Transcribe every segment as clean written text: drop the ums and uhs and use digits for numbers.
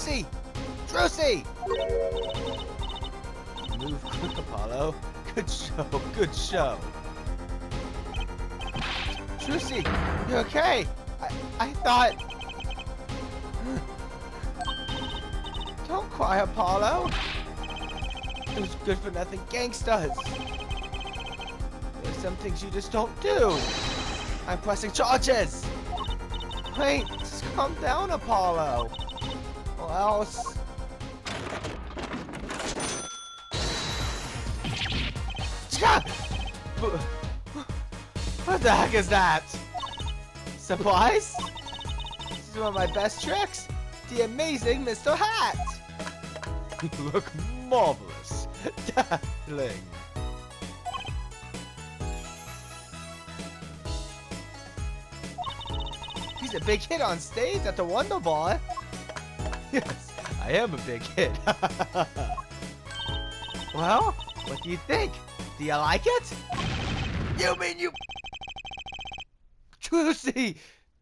Juicy! Juicy! Move quick, Apollo. Good show, good show. Juicy, you okay? I thought... Don't cry, Apollo. Those good-for-nothing gangsters. There's some things you just don't do. I'm pressing charges. Wait, just calm down, Apollo. Or else... What the heck is that? Surprise? This is one of my best tricks. The amazing Mr. Hat. You look marvelous. Dazzling. He's a big hit on stage at the Wonder Bar. Yes, I am a big hit. Well, what do you think? Do you like it? You mean you... Juicy!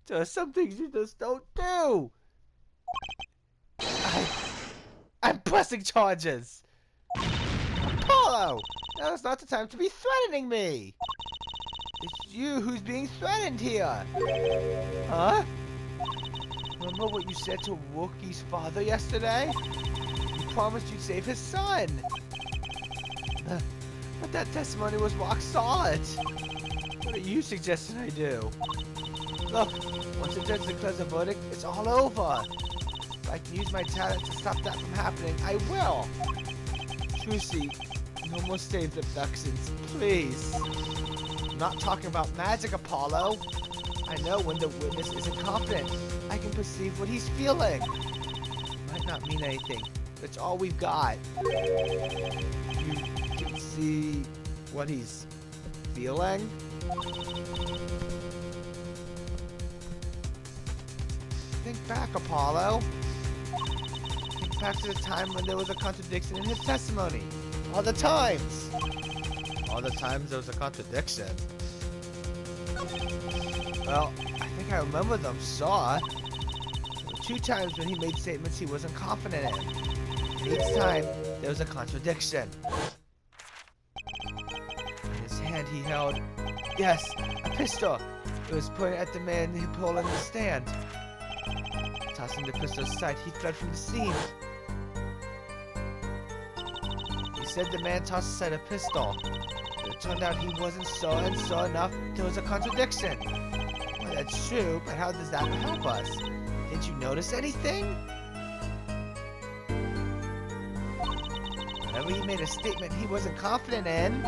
There's some things you just don't do! I'm pressing charges! Apollo! Now's not the time to be threatening me! It's you who's being threatened here! Huh? Remember what you said to Wookie's father yesterday? You promised you'd save his son! But that testimony was rock solid! What are you suggesting I do? Look, once the judge declares a verdict, it's all over! If I can use my talent to stop that from happening, I will! Juicy, no more saved abductions, please! I'm not talking about magic, Apollo! I know when the witness isn't confident. I can perceive what he's feeling! Might not mean anything, but it's all we've got. You can see what he's feeling? Think back, Apollo. Think back to the time when there was a contradiction in his testimony. All the times. All the times there was a contradiction. Well, I think I remember them, saw. There were 2 times when he made statements he wasn't confident in. And each time, there was a contradiction. In his hand he held, yes, a pistol. It was pointed at the man he pulled in the stand. Tossing the pistol aside, he fled from the scene. He said the man tossed aside a pistol. But it turned out he wasn't sure, and sure enough, there was a contradiction. Well, that's true, but how does that help us? Didn't you notice anything? Whenever he made a statement he wasn't confident in,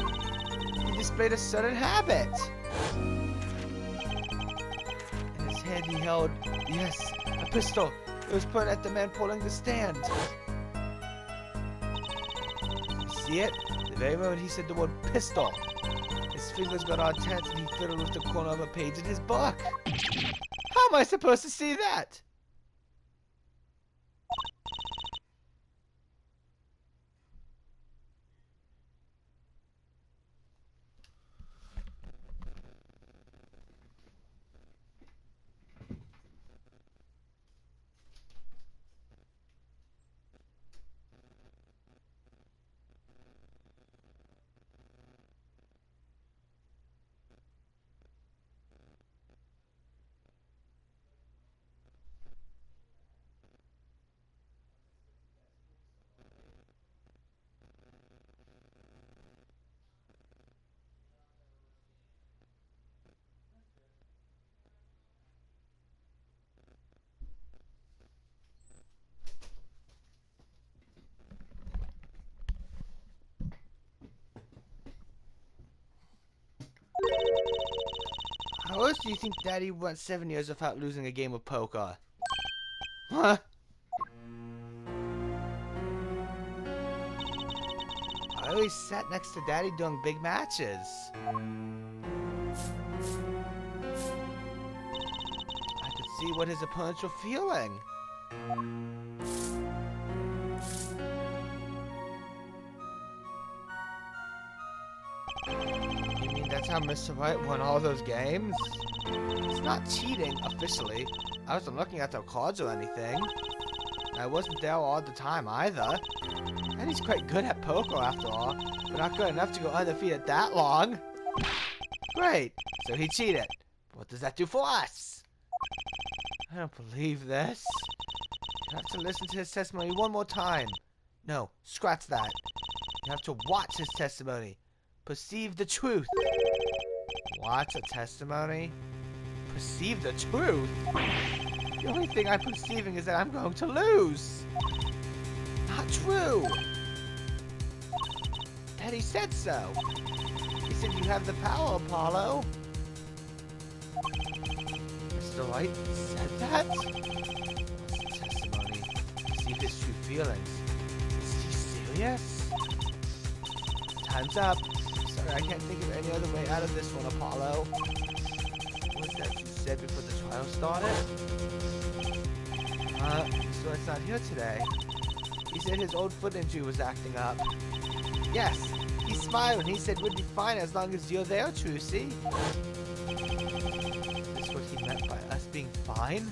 he displayed a certain habit. In his hand he held, yes, a pistol. It was pointed at the man pulling the stand. You see it? The very moment he said the word pistol, his fingers got all tense and he fiddled with the corner of a page in his book. How am I supposed to see that? How else do you think Daddy went 7 years without losing a game of poker? Huh? I always sat next to Daddy during big matches. I could see what his opponents were feeling. That's how Mr. White won all those games? It's not cheating, officially. I wasn't looking at their cards or anything. I wasn't there all the time either. And he's quite good at poker after all, but not good enough to go undefeated that long. Great, so he cheated. What does that do for us? I don't believe this. You have to listen to his testimony one more time. No, scratch that. You have to watch his testimony. Perceive the truth. Watch a testimony? Perceive the truth? The only thing I'm perceiving is that I'm going to lose. Not true. Daddy said so. He said you have the power, Apollo. Mr. White said that? What's the testimony? Perceive his true feelings. Is he serious? Time's up. Sorry, I can't think of any other way out of this one, Apollo. What was that you said before the trial started? So it's not here today. He said his old foot injury was acting up. Yes, he smiled and he said we'd be fine as long as you're there, Trucy. Is this what he meant by us being fine?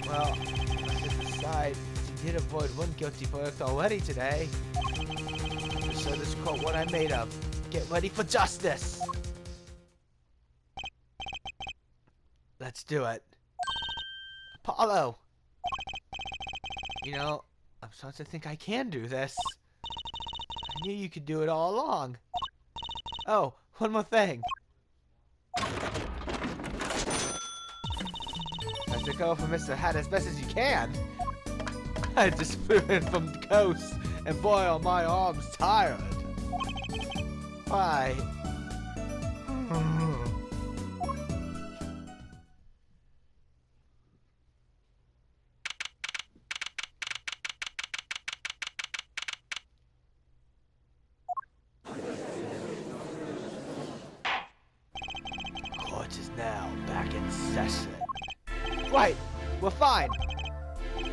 Well, on his side, he did avoid one guilty verdict already today. To show this court what I'm made of. Get ready for justice! Let's do it. Apollo! You know, I'm starting to think I can do this. I knew you could do it all along. Oh, one more thing. Have to go for Mr. Hat as best as you can. I just flew in from the coast, and boy are my arms tired. Why? Court is now back in session. Right, we're fine. I'd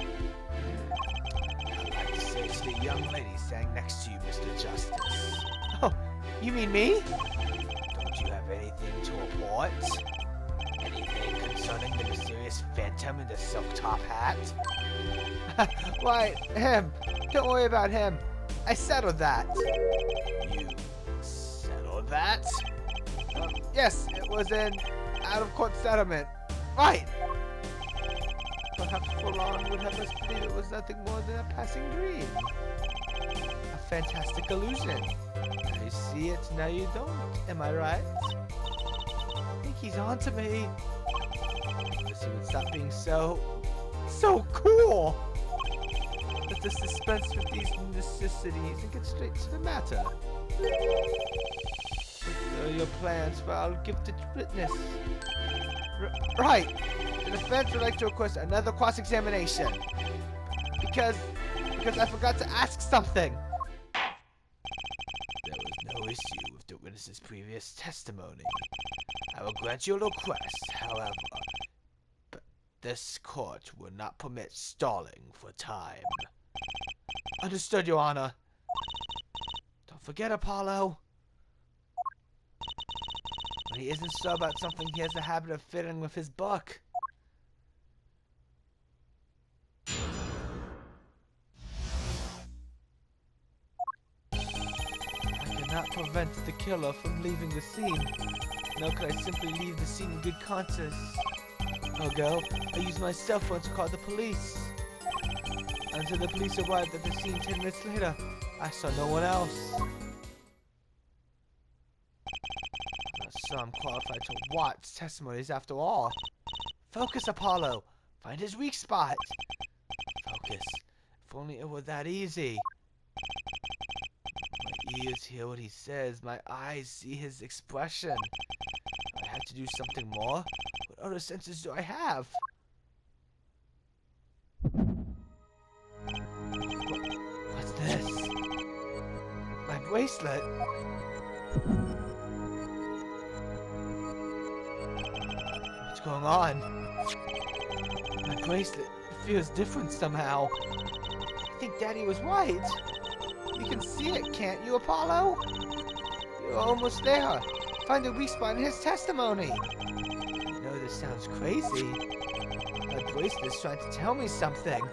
like to say to the young lady standing next to you, Mr. Justice. Oh, you mean me? Don't you have anything to report? Anything concerning the mysterious phantom in the silk top hat? Why, him. Don't worry about him. I settled that. You settled that? Yes, it was an out-of-court settlement. Right! Perhaps for long would have us believe it was nothing more than a passing dream. A fantastic illusion. Now you see it, now you don't. Am I right? I think he's on to me. I wish he would stop being so cool! Let the suspense with these necessities and get straight to the matter. Your plans for our gifted witness. Right! The defense would like to request another cross-examination. Because I forgot to ask something. There was no issue with the witness's previous testimony. I will grant your request, however, but this court will not permit stalling for time. Understood, Your Honor. Don't forget, Apollo. When he isn't sure about something, he has a habit of fiddling with his book. I cannot prevent the killer from leaving the scene. Nor could I simply leave the scene in good conscience. Ergo, I used my cell phone to call the police. Until the police arrived at the scene 10 minutes later, I saw no one else. So I'm qualified to watch testimonies after all. Focus, Apollo. Find his weak spot. Focus. If only it were that easy. My ears hear what he says. My eyes see his expression. I have to do something more. What other senses do I have? What's this? My bracelet. What's going on? My bracelet feels different somehow. I think Daddy was right. You can see it, can't you, Apollo? You're almost there. Find the weak spot in his testimony. I know this sounds crazy. My bracelet is trying to tell me something.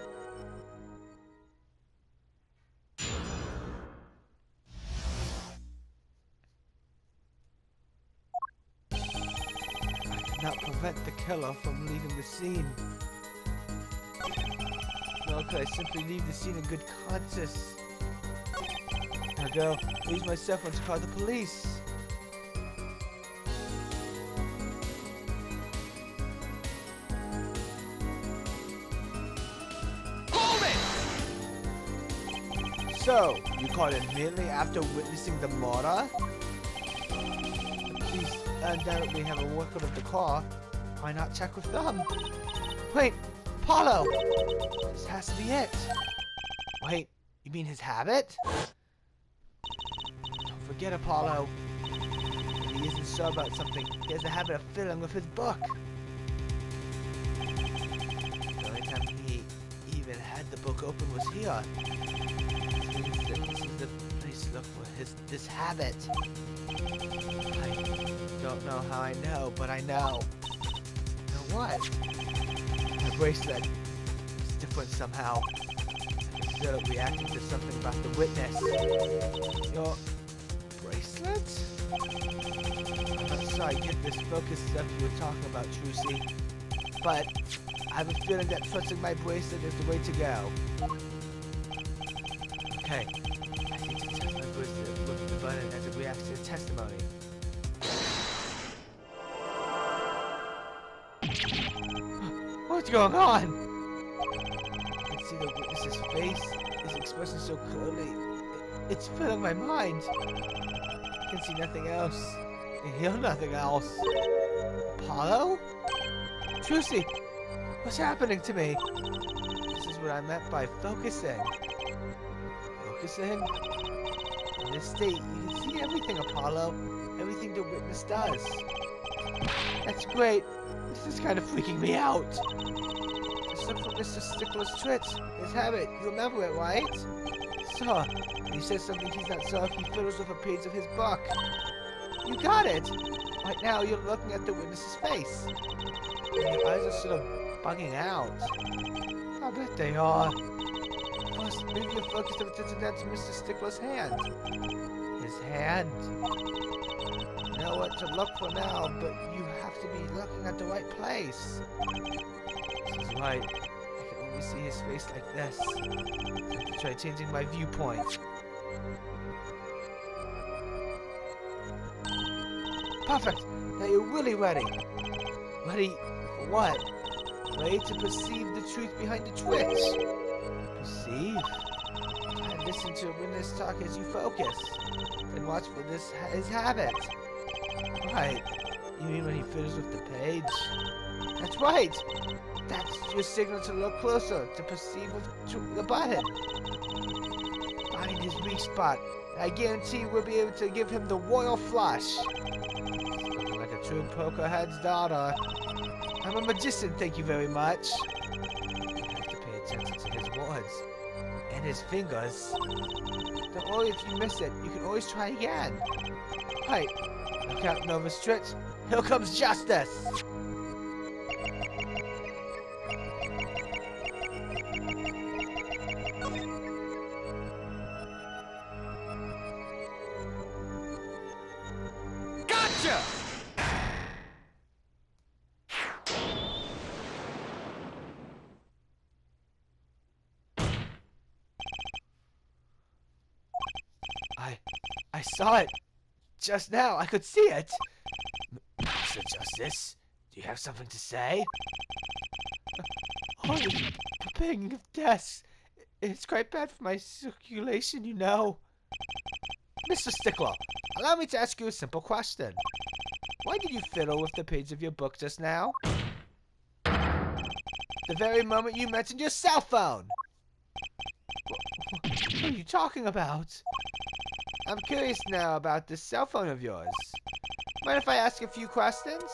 not prevent the killer from leaving the scene. Nor could I simply leave the scene in good conscience. Now go, use my cell phone to call the police. So, you called immediately after witnessing the murder? The police undoubtedly have a record of the car. Why not check with them? Wait, Apollo! This has to be it. Wait, you mean his habit? Don't forget, Apollo. If he isn't sure about something, he has a habit of fiddling with his book. The only time he even had the book open was here. This is the place to look for this habit. I don't know how I know, but I know. You know what? My bracelet is different somehow. I can feel it reacting to something about the witness. Your bracelet? I'm not sure I get this focus stuff you were talking about, Trucy. But I have a feeling that trusting my bracelet is the way to go. Okay, I need to test my bracelet with the button as it reacts to the testimony. What's going on? I can see the witness's face, his expression so clearly. It's filling my mind. I can see nothing else. I hear nothing else. Apollo? Trucy, what's happening to me? This is what I meant by focusing. Focusing? In this state, you can see everything, Apollo. Everything the witness does. That's great. This is kind of freaking me out. Just look for Mr. Stickler's twitch. His habit. You remember it, right? So, when he says something he's not sure if he fiddles with a page of his book. You got it. Right now, you're looking at the witness's face. And your eyes are sort of bugging out. I bet they are. First, maybe your focus of attention down to Mr. Stickler's hand. His hand. You know what to look for now, but you have to be looking at the right place. This is right. I can only see his face like this. I have to try changing my viewpoint. Perfect! Now you're really ready. Ready for what? Ready to perceive the truth behind the twitch. Perceive? Try and listen to a witness talk as you focus. Then watch for his habit. Right. You mean when he fiddles with the page? That's right! That's your signal to look closer, to perceive with the button. Find his weak spot, and I guarantee we'll be able to give him the royal flush. Looking like a true poker head's daughter. I'm a magician, thank you very much. You have to pay attention to his words. And his fingers. Don't worry if you miss it, you can always try again. Right. Look out, Nova Stritch. Here comes Justice! Gotcha! I saw it. Just now, I could see it. Mr. Justice, do you have something to say? Oh, the ping of death. It's quite bad for my circulation, you know. Mr. Stickler, allow me to ask you a simple question. Why did you fiddle with the page of your book just now? The very moment you mentioned your cell phone. What are you talking about? I'm curious now about this cell phone of yours. Mind if I ask a few questions?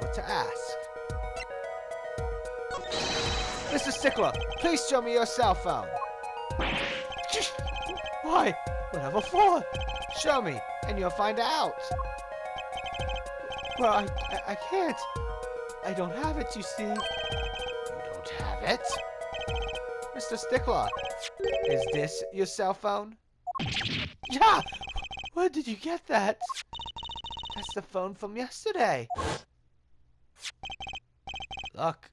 What to ask? Mr. Stickler, please show me your cell phone. Why? Whatever for? Show me, and you'll find out. Well, I can't. I don't have it, you see. You don't have it? Mr. Stickler, is this your cell phone? Yeah! Where did you get that? That That's the phone from yesterday. Look,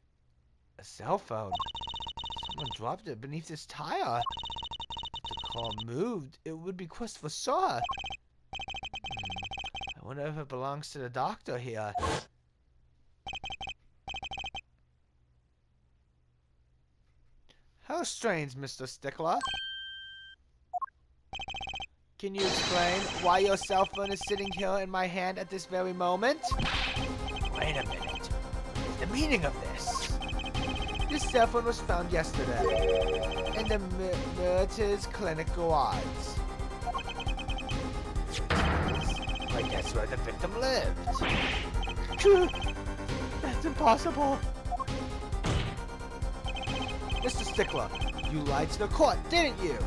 a cell phone. Someone dropped it beneath his tire. If the car moved, it would be Christopher Shaw. I wonder if it belongs to the doctor here. How strange, Mr. Stickler. Can you explain why your cell phone is sitting here in my hand at this very moment? Wait a minute. What's the meaning of this? This cell phone was found yesterday in the Myrtle's clinic garage. I guess where the victim lived. That's impossible. Mr. Stickler, you lied to the court, didn't you?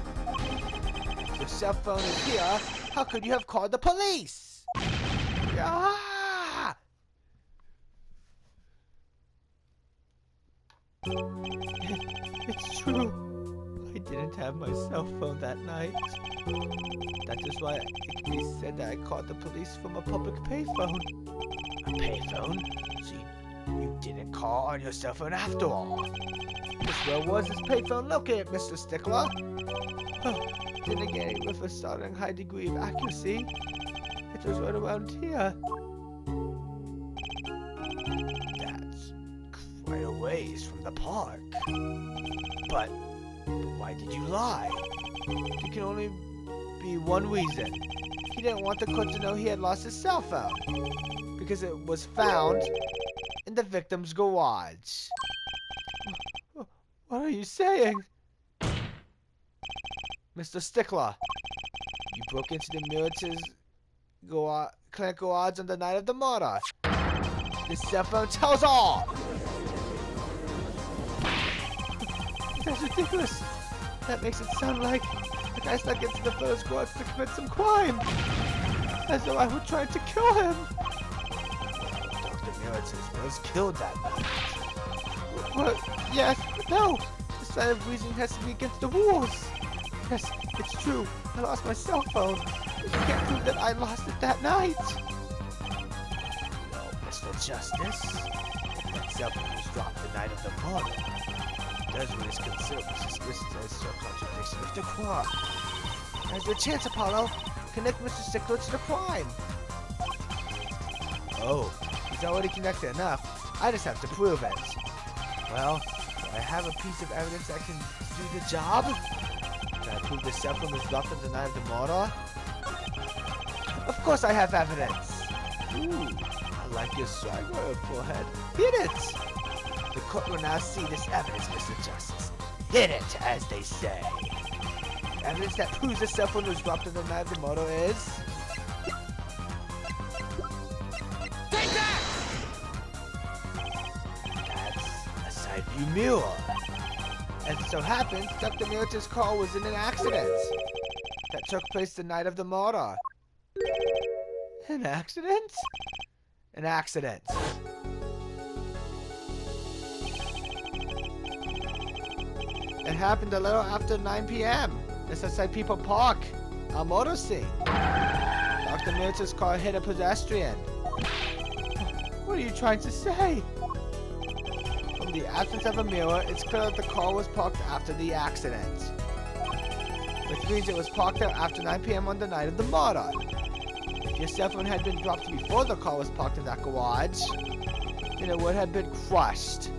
If your cell phone is here, how could you have called the police? Ah! It's true. I didn't have my cell phone that night. That is why it can be said that I called the police from a public payphone. A payphone? So you didn't call on your cell phone after all. Where was this payphone located, Mr. Stickler? Oh, then again, with a startling high degree of accuracy, it was right around here. That's quite a ways from the park. But why did you lie? There can only be one reason. He didn't want the court to know he had lost his cell phone. Because it was found in the victim's garage. What are you saying? Mr. Stickler, you broke into the Myrtle's clinic garage on the night of the murder. This cell phone tells all! That's ridiculous. That makes it sound like the guy snuck into the fellow's garage to commit some crime. As though I were trying to kill him. Dr. Myrtle was killed that night. Well, yes, but no. The sign of reasoning has to be against the rules. Yes, it's true. I lost my cell phone. But you can't prove that I lost it that night. No, Mr. Justice. That cell phone was dropped the night of the murder. That's what is considered suspicious as a contradiction of the crime. There's your chance, Apollo. Connect Mr. Stickler to the crime. Oh, he's already connected enough. I just have to prove it. Well, do I have a piece of evidence that can do the job? Can I prove the cell phone was dropped on the night of the murder? Of course I have evidence. Ooh, I like your swagger, forehead. Hit it! The court will now see this evidence, Mr. Justice. Hit it, as they say. Evidence that proves the cell phone was dropped on the night of the murder is... Take that! That's a side view mirror. As it so happens, Dr. Myrtle's car was in an accident that took place the night of the murder. An accident? An accident. It happened a little after 9 p.m. It's outside People Park, a motor scene. Dr. Myrtle's car hit a pedestrian. What are you trying to say? From the absence of a mirror, it's clear that the car was parked after the accident. Which means it was parked there after 9 p.m. on the night of the murder. If your cell phone had been dropped before the car was parked in that garage, then it would have been crushed.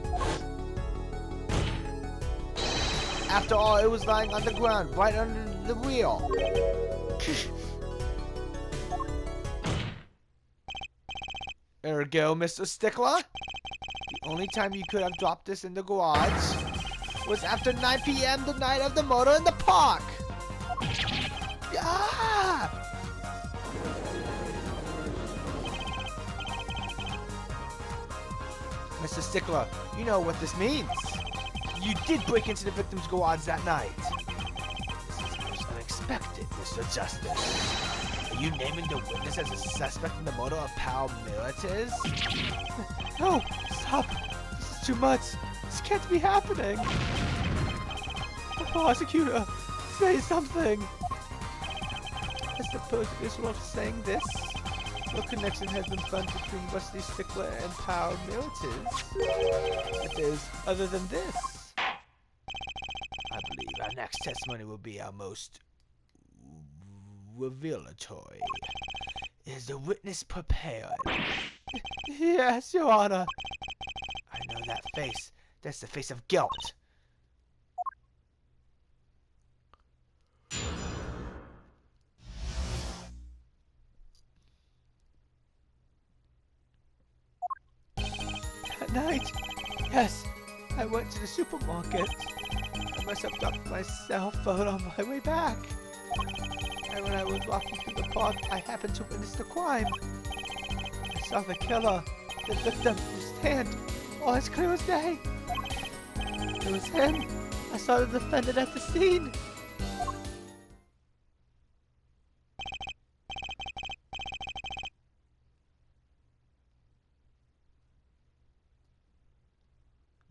After all, it was lying on the ground, right under the wheel. Ergo, Mr. Stickler, the only time you could have dropped this in the garage was after 9 p.m. the night of the murder in the park. Ah! Mr. Stickler, you know what this means. You did break into the victim's garage that night. This is most unexpected, Mr. Justice. Are you naming the witness as a suspect in the murder of Pal Milites? No, stop. This is too much. This can't be happening. The prosecutor, say something. I suppose it is worth saying this. No connection has been found between Rusty Stickler and Power Militants. It is other than this. I believe our next testimony will be our most revelatory. Is the witness prepared? Yes, Your Honor. I know that face. That's the face of guilt. At night, yes, I went to the supermarket. I must have dropped my cell phone on my way back. And when I was walking through the park, I happened to witness the crime. I saw the killer, the victim, stand, all as clear as day. It was him. I saw the defendant at the scene.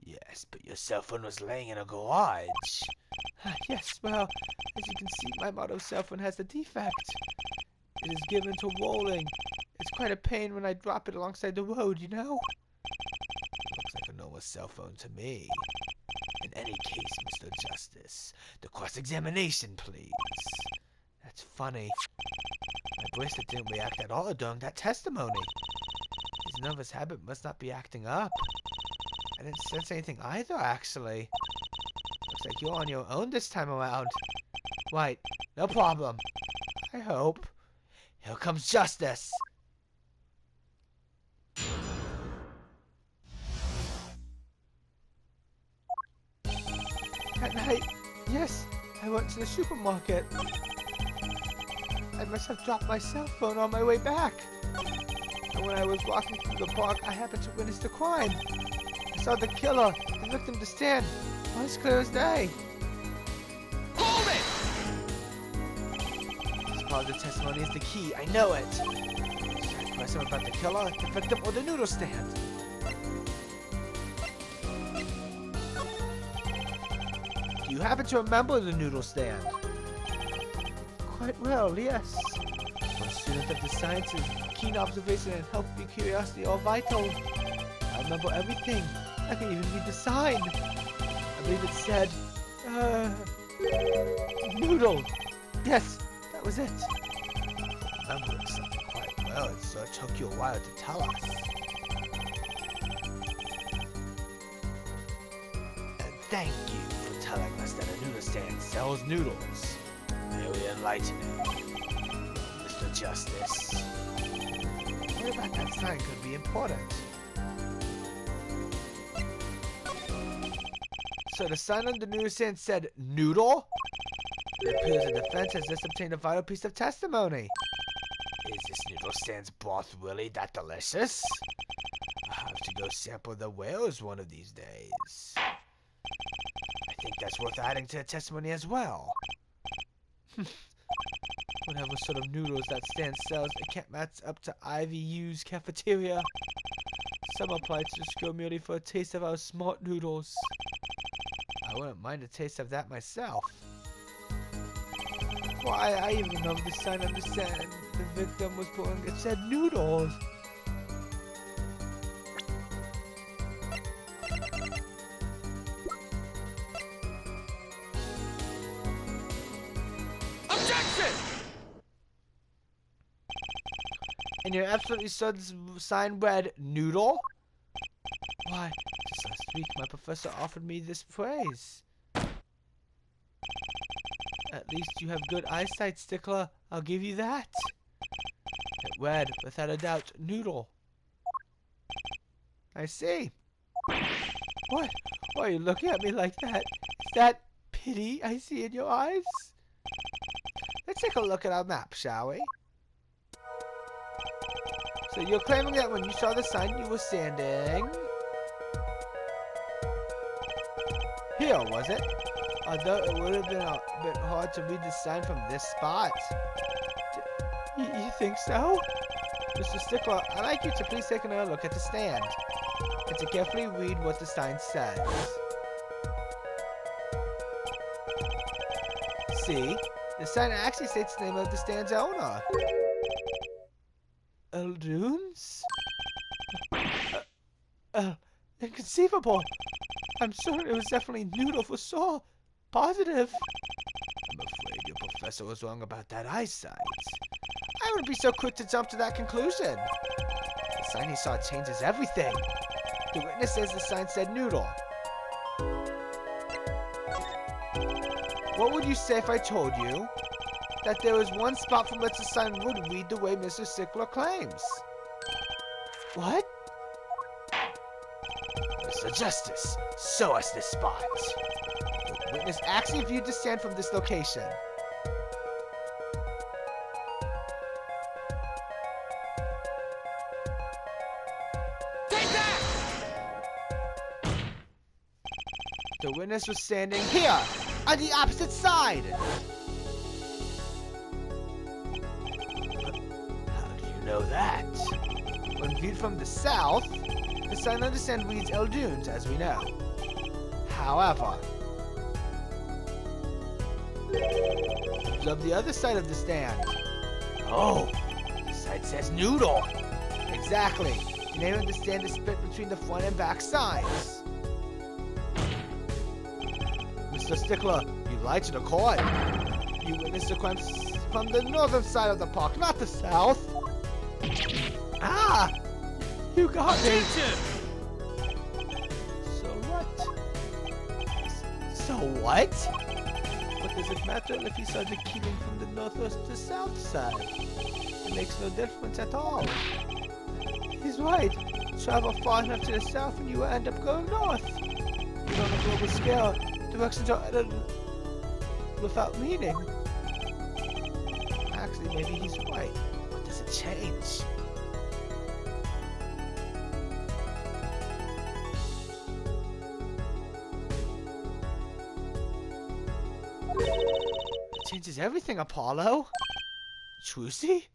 Yes, but your cell phone was laying in a garage. Yes, well, as you can see, my model cell phone has a defect. It is given to rolling. It's quite a pain when I drop it alongside the road, you know? Looks like a normal cell phone to me. In any case, Mr. Justice, the cross-examination, please. That's funny. My bracelet didn't react at all during that testimony. His nervous habit must not be acting up. I didn't sense anything either, actually. Looks like you're on your own this time around. Right, no problem. I hope. Here comes justice! At night, yes, I went to the supermarket. I must have dropped my cell phone on my way back. And when I was walking through the park, I happened to witness the crime. I saw the killer, the victim to stand, all as clear as day. Hold it! This part of the testimony is the key, I know it. Should I question about the killer, the victim, or the noodle stand? Do you happen to remember the noodle stand? Quite well, yes. For a student of the sciences, keen observation and healthy curiosity are vital. I remember everything. I can even read the sign. I believe it said, noodle. Yes, that was it. Remembering something quite well, so it took you a while to tell us. And thank you for telling us that a noodle stand sells noodles. Very enlightening, Mr. Justice. What about that sign could be important? So the sign on the newsstand said noodle? It appears the defense has just obtained a vital piece of testimony. Is this noodle stand's broth really that delicious? I'll have to go sample the whales one of these days. I think that's worth adding to the testimony as well. Whatever sort of noodles that stand sells, it can't match up to IVU's cafeteria. Some apply to the school merely for a taste of our smart noodles. I wouldn't mind a taste of that myself. Why, I even know the sign on the stand the victim was pulling, it said noodles. Objection! And you're absolutely certain the sign read noodle? Why, just last week my professor offered me this praise. At least you have good eyesight, Stickler. I'll give you that. It read, without a doubt, noodle. I see. What? Why are you looking at me like that? Is that pity I see in your eyes? Let's take a look at our map, shall we? So you're claiming that when you saw the sign you were standing here, was it? Although it would have been a bit hard to read the sign from this spot. You think so? Mr. Stickler, I'd like you to please take another look at the stand and to carefully read what the sign says. See? The sign actually states the name of the stand's owner. Eldoons? Inconceivable. I'm certain it was definitely Noodle for sure. Positive. I'm afraid your professor was wrong about that eyesight. I wouldn't be so quick to jump to that conclusion. The sign he saw changes everything. The witness says the sign said Noodle. What would you say if I told you that there was one spot from which the sign would read the way Mr. Stickler claims? What? Mr. Justice, show us this spot. The witness actually viewed the stand from this location. Take that! The witness was standing here, on the opposite side. How do you know that? When viewed from the south, the sign on the stand reads Eldoons, as we know. However, observe the other side of the stand. Oh, the side says Noodle. Exactly. The name of the stand is split between the front and back sides. Mr. Stickler, you lied to the court. You witnessed the crime from the northern side of the park, not the south. Ah! You got me! So what? So what? What does it matter if he started killing from the northwest to south side? It makes no difference at all. He's right. Travel far enough to the south and you will end up going north. Even on a global scale, directions are uttered without meaning. Actually, maybe he's right. What does it change? It changes everything, Apollo. Trucy?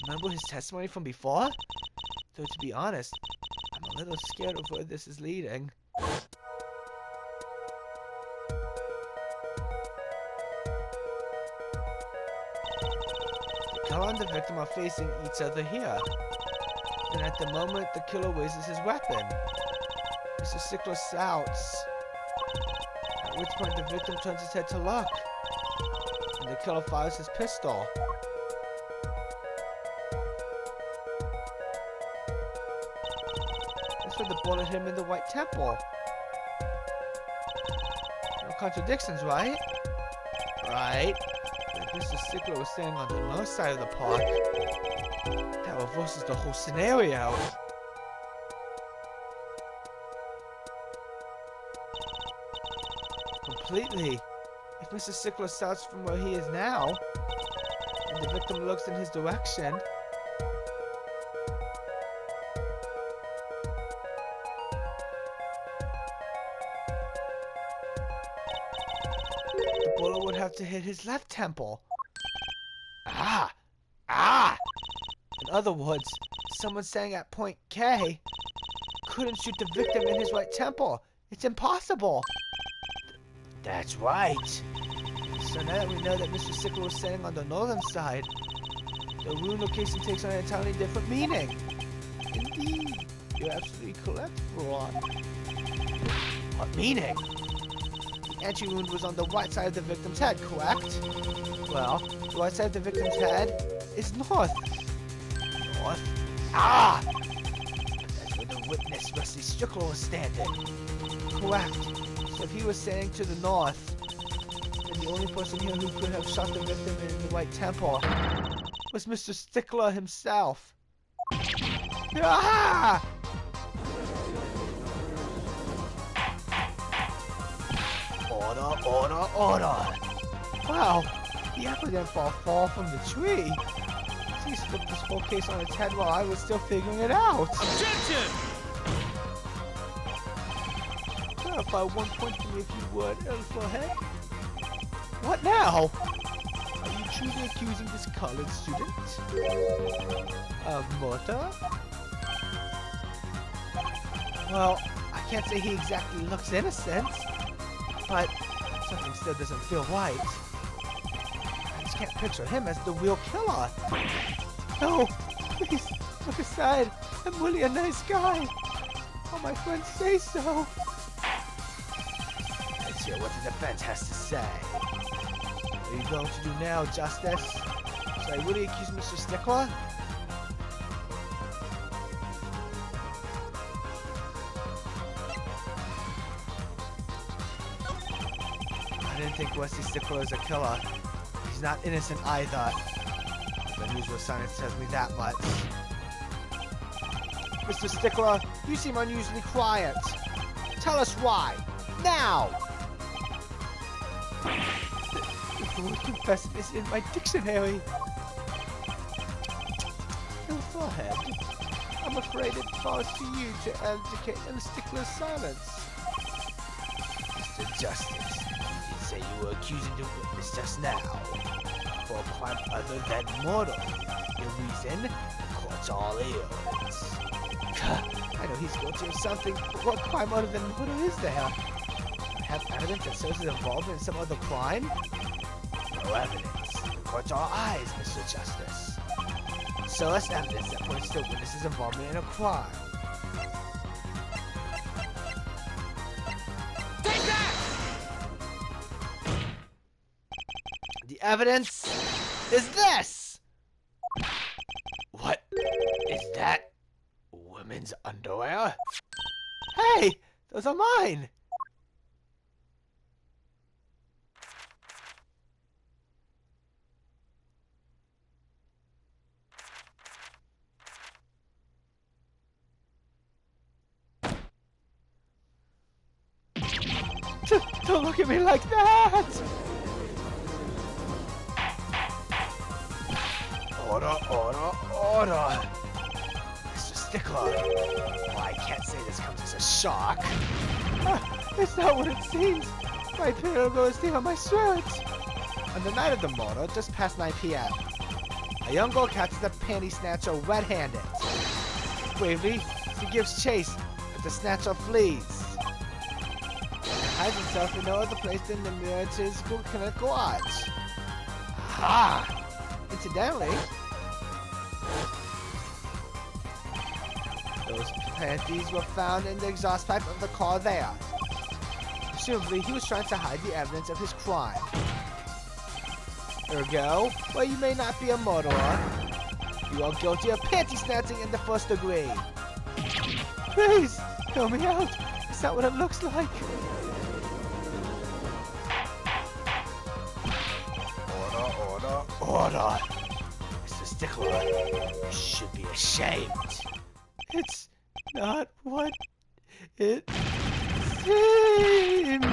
Remember his testimony from before? Though to be honest, I'm a little scared of where this is leading. The killer and the victim are facing each other here. And at the moment, the killer raises his weapon. Mr. Stickler shouts. At which point the victim turns his head to look. And the killer fires his pistol. That's where the bullet hit him in the right temple. No contradictions, right? Right. But if Mr. Stickler was standing on the north side of the park, that reverses the whole scenario. Completely. If Mr. Stickler starts from where he is now, and the victim looks in his direction, the bullet would have to hit his left temple. Ah! Ah! In other words, someone standing at point K couldn't shoot the victim in his right temple. It's impossible. That's right. So now that we know that Mr. Stickler was standing on the northern side, the wound location takes on an entirely different meaning. Indeed, you're absolutely correct, Ron. What meaning? The entry wound was on the right side of the victim's head, correct? Well, the right side of the victim's head is north. North? Ah! That's where the witness, Wesley Strickler, was standing. Correct. So if he was standing to the north, then the only person here who could have shot the victim in the right temple was Mr. Stickler himself. Ah! Order, order, order! Wow, the apple didn't fall from the tree. He flipped this whole case on its head while I was still figuring it out. Objection! Clarify one point for me if you would, Elfhead. What now? Are you truly accusing this college student of murder? Well, I can't say he exactly looks innocent, but something still doesn't feel right. I just can't picture him as the real killer. No, Please, look aside. I'm really a nice guy. All my friends say so. Let's hear what the defense has to say. What are you going to do now, Justice? So I really accuse Mr. Stickler? I didn't think Wesley Stickler was a killer. He's not innocent either. The unusual science tells me that much. Mr. Stickler, you seem unusually quiet. Tell us why. Now! The word confession is in my dictionary. Go ahead. I'm afraid it falls to you to advocate in Stickler's silence. Mr. Justice, you say you were accusing the witness just now for a crime other than murder. Your reason? The court's all ears. I know he's guilty of something, but what crime other than murder is there? I have evidence that shows his involvement in some other crime? No evidence. The court's all eyes, Mr. Justice. Show us evidence that points to the witness's involvement in a crime. Take that! The evidence is this! What is that? Women's underwear? Hey! Those are mine! Don't look at me like that! Order, order, order! Mr. Stickler! Oh, I can't say this comes as a shock. It's not what it seems. My pillow goes down on my shirt. On the night of the murder, just past 9 p.m., a young girl catches a panty snatcher red-handed. Bravely, she gives chase, but the snatcher flees. Hides himself in no other place than the military's garage. Aha! Incidentally, those panties were found in the exhaust pipe of the car there. Presumably, he was trying to hide the evidence of his crime. Ergo, while you may not be a murderer, you are guilty of panty snatching in the first degree. Please, hear me out. Is that what it looks like? Order! Mr. Stickler, you should be ashamed. It's not what it seems.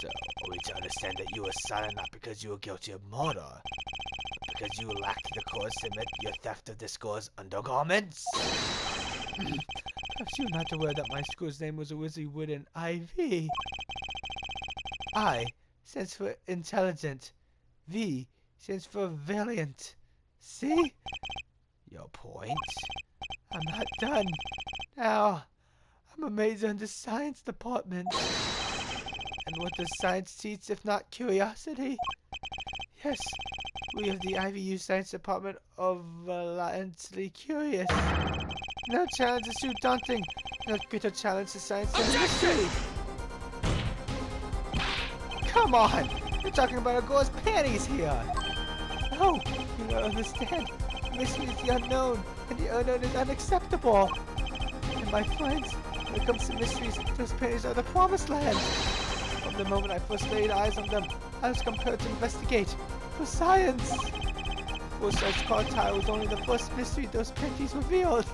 So, are we to understand that you were silent not because you were guilty of murder, but because you lacked the courage to admit your theft of this girl's undergarments? Perhaps you're not aware that my school's name was Wizzy Wood and IV. I stands for intelligent. V stands for valiant. See? Your point? I'm not done. Now, I'm a major in the science department. And what does science teach if not curiosity? Yes, we of the IVU Science Department are valiantly curious. No challenge is too daunting. No greater challenge to science than mystery. Come on! You're talking about a girl's panties here! No! You don't understand. Mystery is the unknown, and the unknown is unacceptable. And my friends, when it comes to mysteries, those panties are the promised land. From the moment I first laid eyes on them, I was compelled to investigate. For science! Full-size car tire was only the first mystery those panties revealed.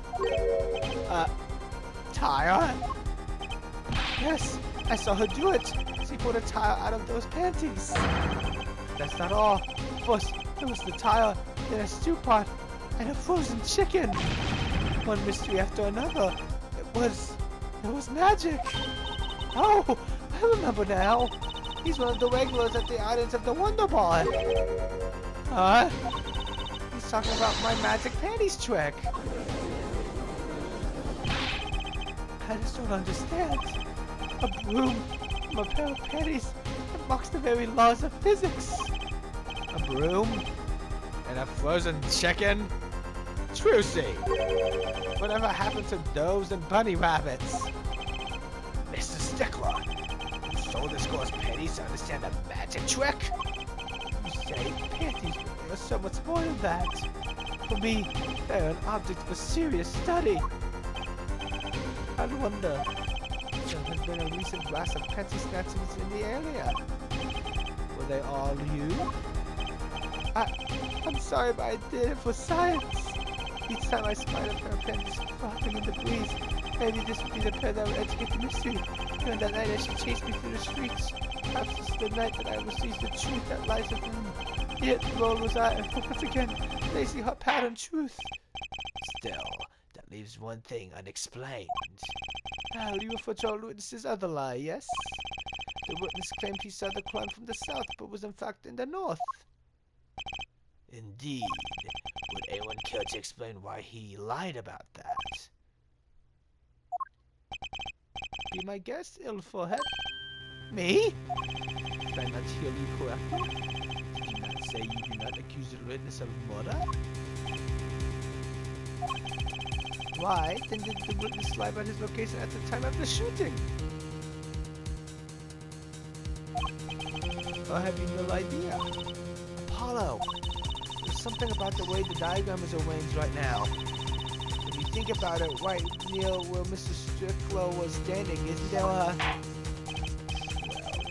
Tire? Yes, I saw her do it. She pulled a tire out of those panties. That's not all. First, there was the tire, then a stew pot, and a frozen chicken. One mystery after another. It was magic. Oh, I remember now. He's one of the regulars at the Islands of the Wonder Bar. He's talking about my magic panties trick. I just don't understand. A broom from a pair of panties that mocks the very laws of physics. A broom? And a frozen chicken? Trucy! Whatever happened to doves and bunny rabbits? Mr. Stickler, you sold this girl's panties to understand the magic trick? You say panties, but they are so much more than that. For me, they are an object of serious study. I wonder, there has been a recent rash of panty snatchings in the area. Were they all you? I'm sorry, but I did it for science. Each time I spied a pair of panties flopping in the breeze, maybe this would be the pair that would educate the mystery. And that night as she chased me through the streets, perhaps this is the night that I will seize the truth that lies within me. Yet, bold was I, and once again, lazy hot pattern truth. Still, that leaves one thing unexplained. Well, you were foretold witness's other lie, yes? The witness claimed he saw the crime from the south, but was in fact in the north. Indeed. Would anyone care to explain why he lied about that? Be my guest, ill forehead. Me? Did I not hear you correctly? Did you not say you do not accuse the witness of murder? Why then did the witness lie about his location at the time of the shooting? Or have you no idea? Apollo, there's something about the way the diagram is arranged right now. When you think about it, right near where Mr. Strickler was standing, isn't there a... Well,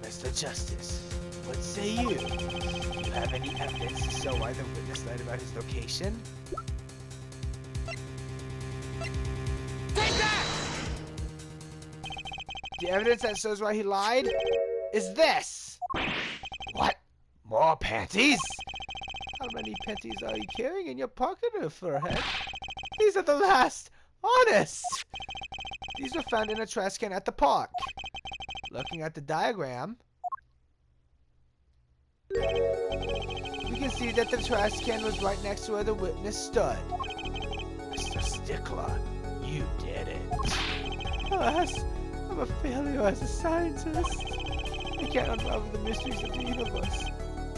Mr. Justice, what say you? Do you have any evidence to show why the witness lied about his location? Take that! The evidence that shows why he lied is this! What? More panties? How many panties are you carrying in your pocket, forehead? These are the last! Honest! These were found in a trash can at the park. Looking at the diagram, we can see that the trash can was right next to where the witness stood. Mr. Stickler, you did it. Alas, I'm a failure as a scientist. I can't unravel the mysteries of the universe.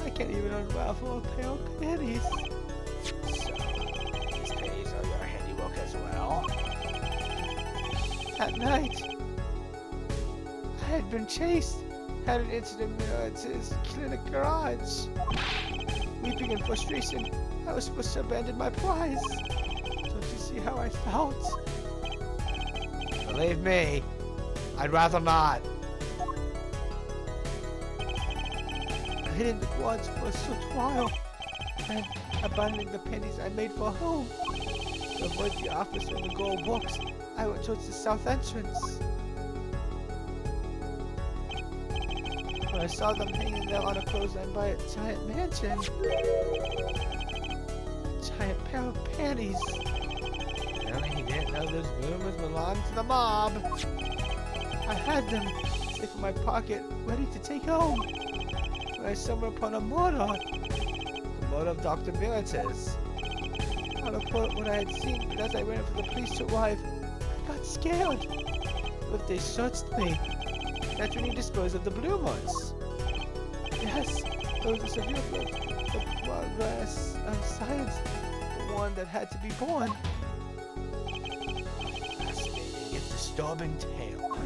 I can't even unravel a pair of panties. So, these panties are your handiwork as well? At night, I had been chased, had an incident mirror to his clinic garage. Weeping in frustration, I was supposed to abandon my prize. Don't you see how I felt? Believe me, I'd rather not. I hid in the garage for a short while, and abandoning the pennies I made for home. To avoid the office where the girl walks, I went towards the south entrance. When I saw them hanging there on a clothesline by a giant mansion. A giant pair of panties. Apparently he didn't know those rumors belonged to the mob. I had them safe in my pocket, ready to take home. When I stumbled upon a murder. The murder of Dr. Veritas. I don't report what I had seen, but as I ran for the police to arrive, I got scared. What if they searched me? That's when you dispose of the bloomers. Yes, those are severe the progress of science, the one that had to be born. Fascinating yet disturbing tale.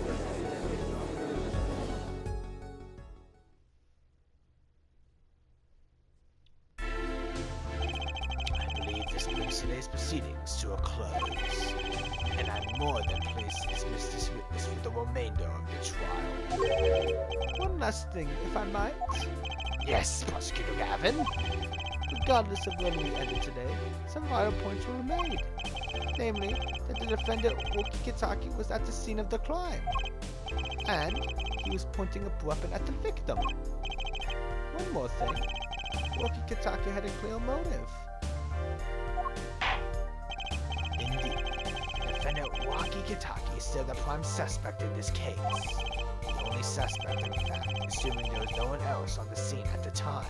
I believe this brings today's proceedings to a close. And I'm more than pleased to dismiss this witness for the remainder of the trial. One last thing, if I might. Yes, Prosecutor Gavin. Regardless of where we ended today, some vital points were made. Namely, that the defendant, Woki Kitaki, was at the scene of the crime. And he was pointing a weapon at the victim. One more thing. Woki Kitaki had a clear motive. Indeed. Defendant Waki Kitaki is still the prime suspect in this case. The only suspect, in fact, assuming there was no one else on the scene at the time.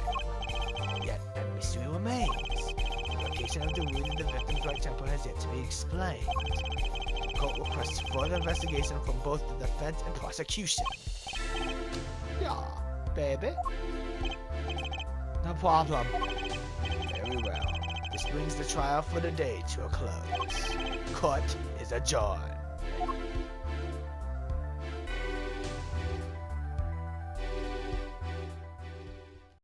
Yet, a mystery remains. The location of the wound in the victim's right temple has yet to be explained. The court requests further investigation from both the defense and prosecution. Yeah, baby. No problem. Very well. This brings the trial for the day to a close. Court is adjourned.